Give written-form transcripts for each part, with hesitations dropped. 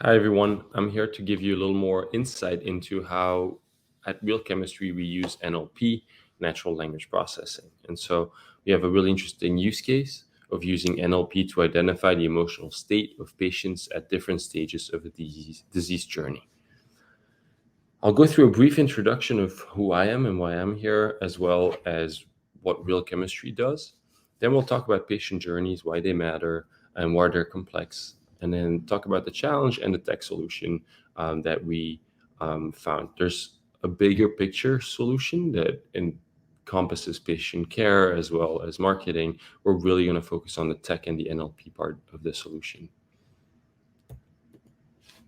Hi, everyone. I'm here to give you a little more insight into how at Real Chemistry we use NLP, natural language processing. And so we have a really interesting use case of using NLP to identify the emotional state of patients at different stages of the disease journey. I'll go through a brief introduction of who I am and why I'm here, as well as what Real Chemistry does. Then we'll talk about patient journeys, why they matter, and why they're complex. And then talk about the challenge and the tech solution that we found. There's a bigger picture solution that encompasses patient care as well as marketing. We're really going to focus on the tech and the NLP part of the solution.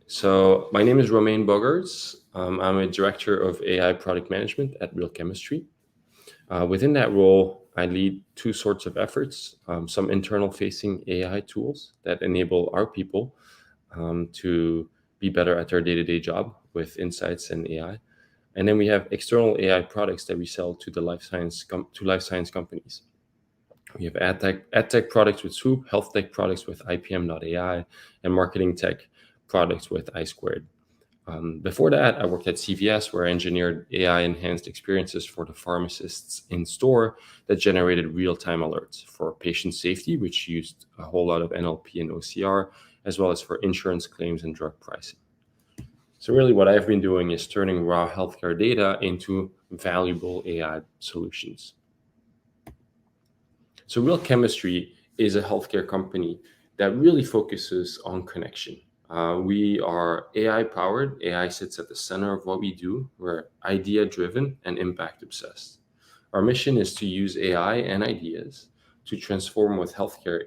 So my name is Romain Bogarts. I'm a director of AI product management at Real Chemistry. Within that role, I lead two sorts of efforts, some internal-facing AI tools that enable our people to be better at their day-to-day job with insights and AI. And then we have external AI products that we sell to the life science companies. We have ad tech products with Swoop, health tech products with IPM.ai, and marketing tech products with iSquared. Before that, I worked at CVS, where I engineered AI-enhanced experiences for the pharmacists in store that generated real-time alerts for patient safety, which used a whole lot of NLP and OCR, as well as for insurance claims and drug pricing. So really what I've been doing is turning raw healthcare data into valuable AI solutions. So Real Chemistry is a healthcare company that really focuses on connection. We are AI powered. AI sits at the center of what we do. We're idea driven and impact obsessed. Our mission is to use AI and ideas to transform what healthcare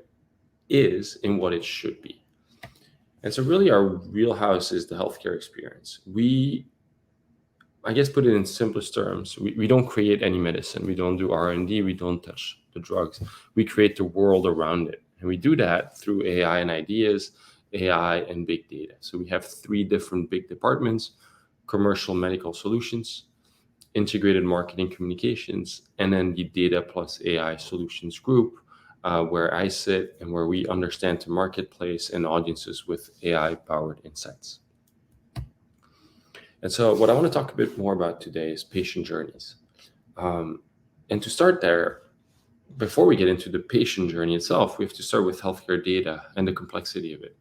is in what it should be. And so really our wheelhouse is the healthcare experience. I guess put it in simplest terms, we don't create any medicine. We don't do R&D. We don't touch the drugs. We create the world around it. And we do that through AI and ideas, AI and big data. So we have three different big departments: commercial medical solutions, integrated marketing communications, and then the data plus AI solutions group, where I sit and where we understand the marketplace and audiences with AI powered insights. And so what I want to talk a bit more about today is patient journeys. And to start there, before we get into the patient journey itself, we have to start with healthcare data and the complexity of it.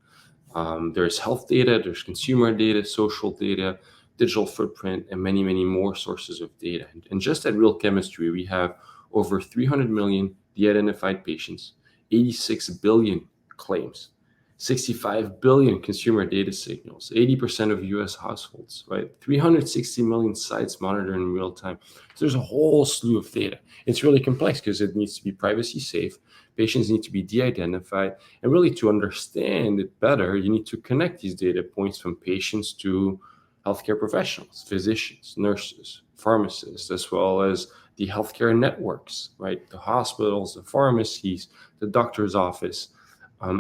There's health data, there's consumer data, social data, digital footprint, and many, many more sources of data. And just at Real Chemistry, we have over 300 million de-identified patients, 86 billion claims, 65 billion consumer data signals, 80% of US households, right? 360 million sites monitored in real time. So there's a whole slew of data. It's really complex because it needs to be privacy safe. Patients need to be de-identified. And really to understand it better, you need to connect these data points from patients to healthcare professionals, physicians, nurses, pharmacists, as well as the healthcare networks, right? The hospitals, the pharmacies, the doctor's office,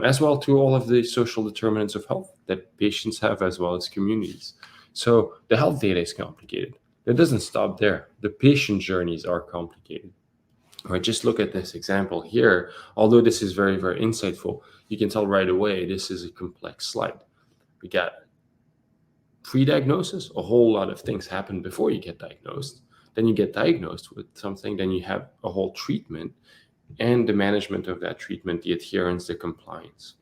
as well to all of the social determinants of health that patients have, as well as communities. So the health data is complicated. It doesn't stop there. The patient journeys are complicated. All right, just look at this example here. Although this is very, very insightful, you can tell right away this is a complex slide. We got pre-diagnosis. A whole lot of things happen before you get diagnosed. Then you get diagnosed with something, then you have a whole treatment and the management of that treatment, the adherence, the compliance.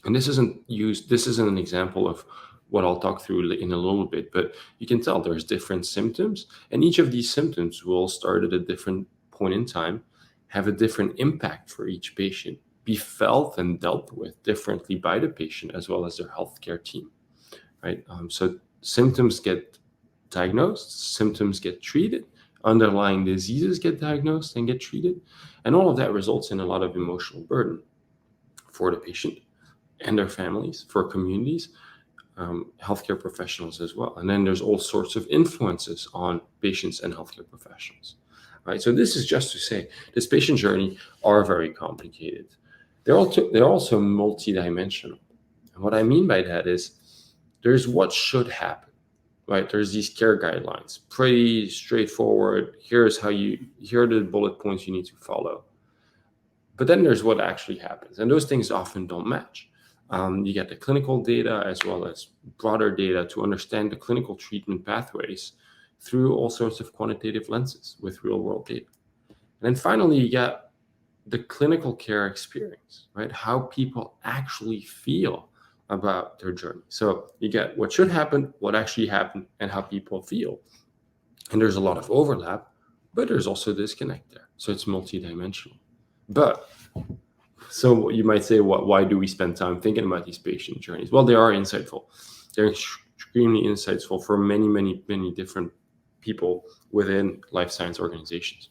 And this isn't an example of what I'll talk through in a little bit, but you can tell there's different symptoms, and each of these symptoms will start at a different point in time, have a different impact for each patient, be felt and dealt with differently by the patient as well as their healthcare team, right? So symptoms get diagnosed, symptoms get treated, underlying diseases get diagnosed and get treated, and all of that results in a lot of emotional burden for the patient and their families, for communities, healthcare professionals as well. And then there's all sorts of influences on patients and healthcare professionals, right? So this is just to say this patient journey are very complicated. They're also multidimensional. And what I mean by that is there's what should happen. Right, there's these care guidelines, pretty straightforward. Here are the bullet points you need to follow. But then there's what actually happens, and those things often don't match. You get the clinical data as well as broader data to understand the clinical treatment pathways through all sorts of quantitative lenses with real-world data. And then finally, you get the clinical care experience, right? How people actually feel about their journey. So you get what should happen, what actually happened, and how people feel. And there's a lot of overlap, but there's also disconnect there. So it's multidimensional. But so you might say, why do we spend time thinking about these patient journeys? Well, they are insightful. They're extremely insightful for many, many, many different people within life science organizations.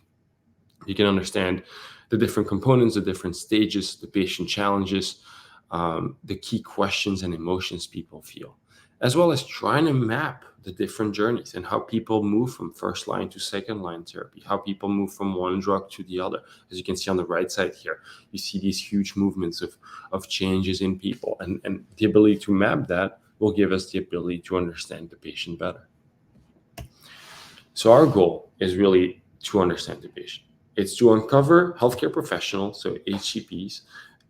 You can understand the different components, the different stages, the patient challenges, the key questions and emotions people feel, as well as trying to map the different journeys and how people move from first line to second line therapy, how people move from one drug to the other. As you can see on the right side here, you see these huge movements of changes in people, and the ability to map that will give us the ability to understand the patient better. So our goal is really to understand the patient. It's to uncover healthcare professionals, so HCPs,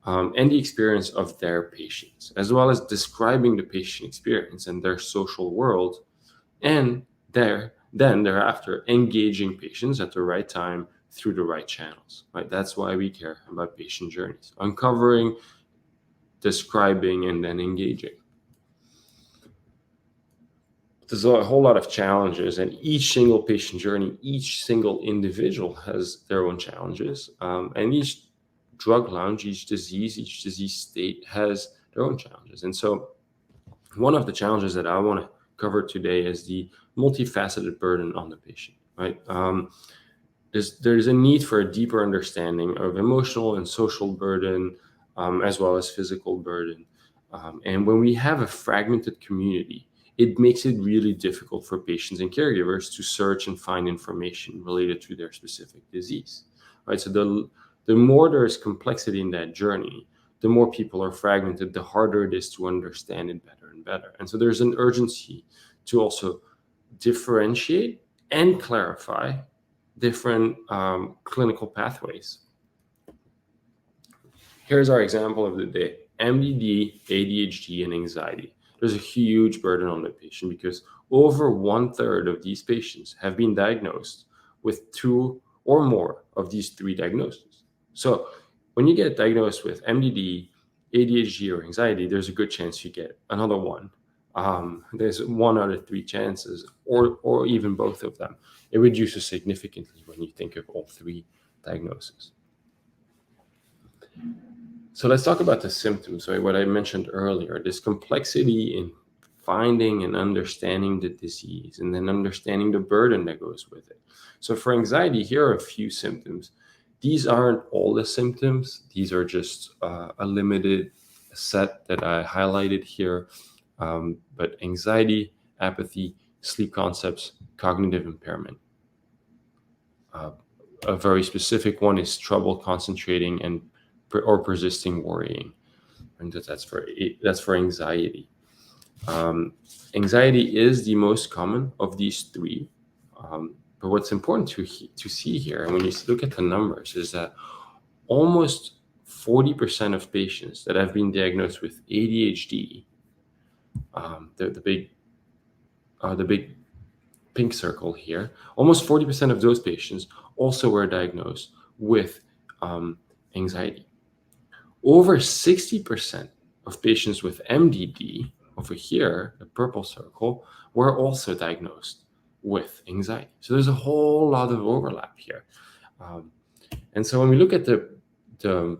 and the experience of their patients, as well as describing the patient experience and their social world, and thereafter engaging patients at the right time through the right channels. Right? That's why we care about patient journeys: uncovering, describing, and then engaging. There's a whole lot of challenges, and each single patient journey, each single individual has their own challenges, and each drug launch, each disease state has their own challenges. And so one of the challenges that I want to cover today is the multifaceted burden on the patient, right? There's a need for a deeper understanding of emotional and social burden, as well as physical burden. And when we have a fragmented community, it makes it really difficult for patients and caregivers to search and find information related to their specific disease, right? So the more there is complexity in that journey, the more people are fragmented, the harder it is to understand it better and better. And so there's an urgency to also differentiate and clarify different clinical pathways. Here's our example of the day: MDD, ADHD, and anxiety. There's a huge burden on the patient because over 1/3 of these patients have been diagnosed with 2 or more of these 3 diagnoses. So when you get diagnosed with MDD, ADHD, or anxiety, there's a good chance you get another one. There's 1 out of 3 chances, or even both of them. It reduces significantly when you think of all 3 diagnoses. So let's talk about the symptoms, right? What I mentioned earlier, this complexity in finding and understanding the disease, and then understanding the burden that goes with it. So for anxiety, here are a few symptoms. These aren't all the symptoms. These are just a limited set that I highlighted here. But anxiety, apathy, sleep concepts, cognitive impairment. A very specific one is trouble concentrating or persisting worrying, and that's for anxiety. Anxiety is the most common of these 3. But what's important to see here, and when you look at the numbers, is that almost 40% of patients that have been diagnosed with ADHD, the big pink circle here, almost 40% of those patients also were diagnosed with anxiety. Over 60% of patients with MDD, over here, the purple circle, were also diagnosed with anxiety. So there's a whole lot of overlap here. And so when we look at the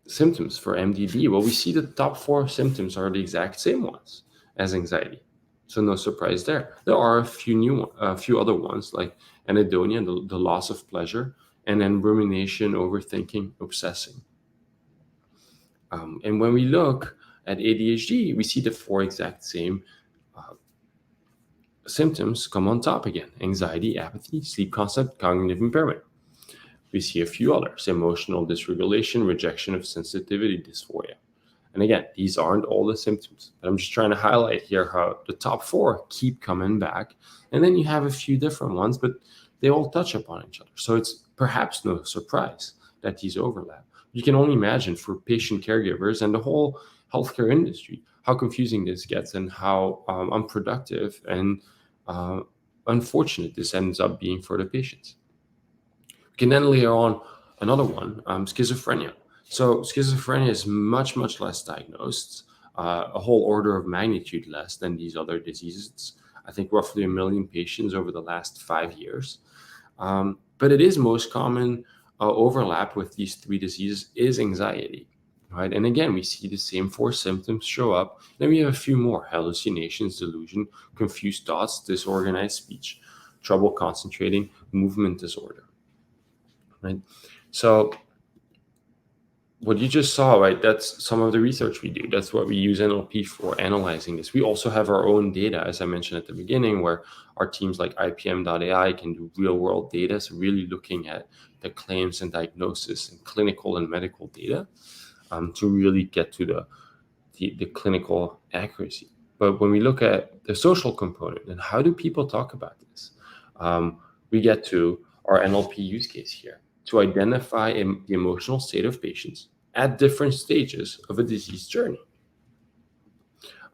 symptoms for MDD, well, we see the top 4 symptoms are the exact same ones as anxiety. So no surprise there. There are a few other ones, like anhedonia, the loss of pleasure, and then rumination, overthinking, obsessing. And when we look at ADHD, we see the 4 exact same symptoms come on top again: anxiety, apathy, sleep concept, cognitive impairment. We see a few others: emotional dysregulation, rejection of sensitivity dysphoria. And again, these aren't all the symptoms, but I'm just trying to highlight here how the top 4 keep coming back. And then you have a few different ones, but they all touch upon each other. So it's perhaps no surprise that these overlap. You can only imagine for patient caregivers and the whole healthcare industry, how confusing this gets and how unproductive and unfortunate this ends up being for the patients. We can then layer on another one, schizophrenia. So schizophrenia is much, much less diagnosed, a whole order of magnitude less than these other diseases. It's, I think, roughly 1 million patients over the last 5 years. But it is most common overlap with these three diseases is anxiety, right? And again, we see the same 4 symptoms show up. Then we have a few more: hallucinations, delusion, confused thoughts, disorganized speech, trouble concentrating, movement disorder, right? So what you just saw, right, that's some of the research we do. That's what we use NLP for, analyzing this. We also have our own data, as I mentioned at the beginning, where our teams like IPM.ai can do real world data, so really looking at the claims and diagnosis and clinical and medical data to really get to the clinical accuracy. But when we look at the social component and how do people talk about this, we get to our NLP use case here to identify the emotional state of patients at different stages of a disease journey.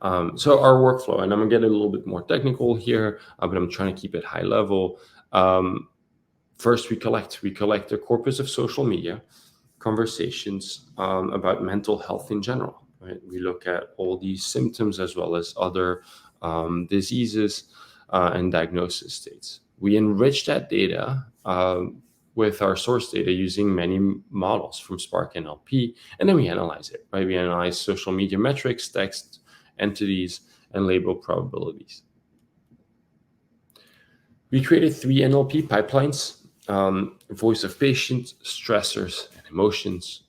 So our workflow, and I'm gonna get a little bit more technical here, but I'm trying to keep it high level. First, we collect a corpus of social media conversations about mental health in general. Right? We look at all these symptoms as well as other diseases and diagnosis states. We enrich that data with our source data using many models from Spark NLP, and then we analyze it. Right? We analyze social media metrics, text, entities, and label probabilities. We created 3 NLP pipelines: voice of patient, stressors, and emotions.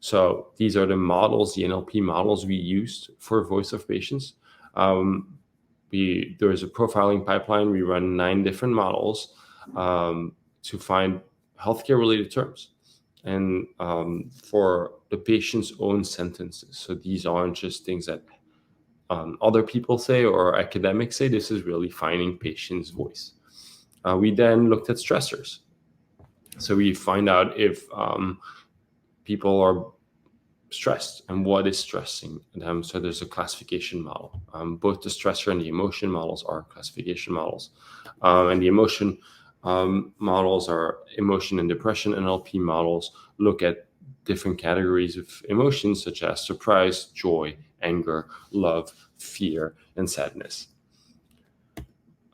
So these are the models, the NLP models we used for voice of patients. There is a profiling pipeline. We run 9 different models to find healthcare-related terms and for the patient's own sentences. So these aren't just things that other people say or academics say. This is really finding patient's voice. We then looked at stressors. So we find out if people are stressed and what is stressing them. So there's a classification model. Both the stressor and the emotion models are classification models. And the emotion models are emotion and depression. NLP models look at different categories of emotions such as surprise, joy, anger, love, fear, and sadness.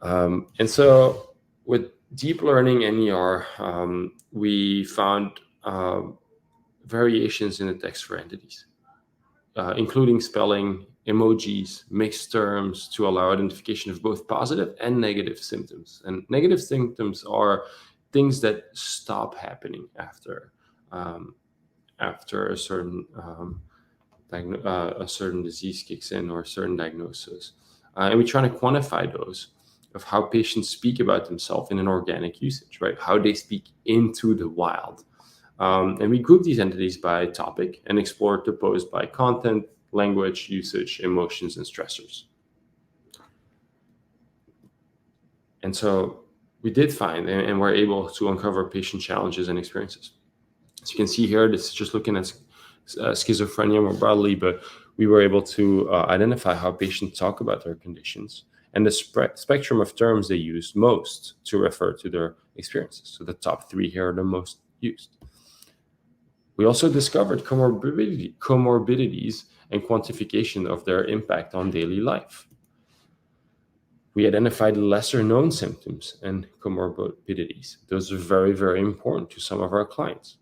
And so with deep learning NER, we found variations in the text for entities, including spelling, emojis, mixed terms to allow identification of both positive and negative symptoms. And negative symptoms are things that stop happening after a certain disease kicks in or a certain diagnosis. And we try to quantify those of how patients speak about themselves in an organic usage, right? How they speak into the wild. And we group these entities by topic and explore the post by content, language, usage, emotions, and stressors. And so we did find and we're able to uncover patient challenges and experiences. As you can see here, this is just looking at schizophrenia more broadly, but we were able to identify how patients talk about their conditions and the spectrum of terms they use most to refer to their experiences. So the top 3 here are the most used. We also discovered comorbidities and quantification of their impact on daily life. We identified lesser known symptoms and comorbidities. Those are very, very important to some of our clients.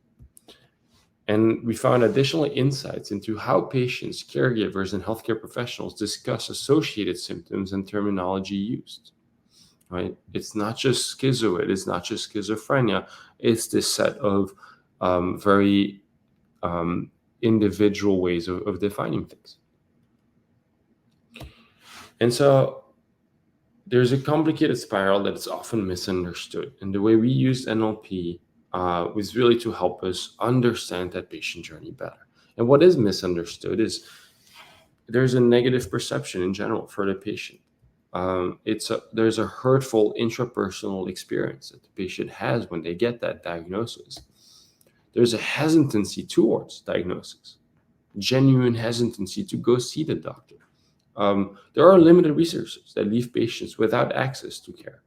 And we found additional insights into how patients, caregivers, and healthcare professionals discuss associated symptoms and terminology used. Right? It's not just schizoid, it's not just schizophrenia, it's this set of very individual ways of defining things. And so there's a complicated spiral that is often misunderstood. And the way we use NLP was really to help us understand that patient journey better. And what is misunderstood is there's a negative perception in general for the patient. There's a hurtful intrapersonal experience that the patient has when they get that diagnosis. There's a hesitancy towards diagnosis. genuine hesitancy to go see the doctor. There are limited resources that leave patients without access to care.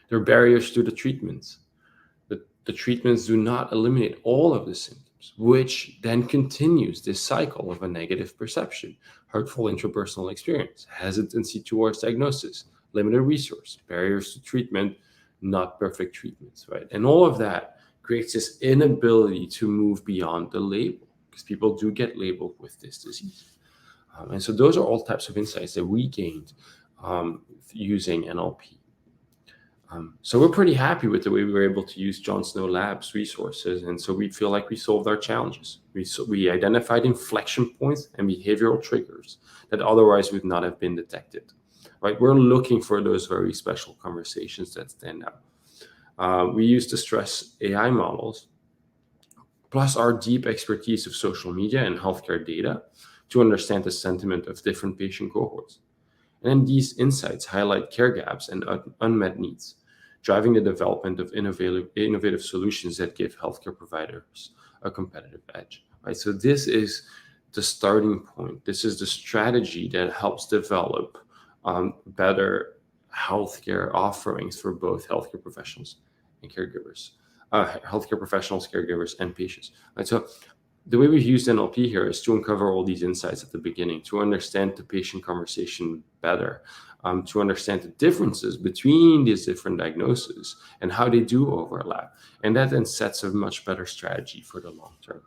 There are barriers to the treatments. The treatments do not eliminate all of the symptoms, which then continues this cycle of a negative perception, hurtful interpersonal experience, hesitancy towards diagnosis, limited resource, barriers to treatment, not perfect treatments, right? And all of that creates this inability to move beyond the label, because people do get labeled with this disease. And so those are all types of insights that we gained using NLP. So we're pretty happy with the way we were able to use John Snow Labs resources. And so we feel like we solved our challenges. We identified inflection points and behavioral triggers that otherwise would not have been detected, right? We're looking for those very special conversations that stand out. We used the stress AI models, plus our deep expertise of social media and healthcare data to understand the sentiment of different patient cohorts. And then these insights highlight care gaps and unmet needs, driving the development of innovative solutions that give healthcare providers a competitive edge. Right? So this is the starting point. This is the strategy that helps develop better healthcare offerings for both healthcare professionals and caregivers, healthcare professionals, caregivers, and patients. Right? So the way we've used NLP here is to uncover all these insights at the beginning, to understand the patient conversation better, to understand the differences between these different diagnoses and how they do overlap. And that then sets a much better strategy for the long term.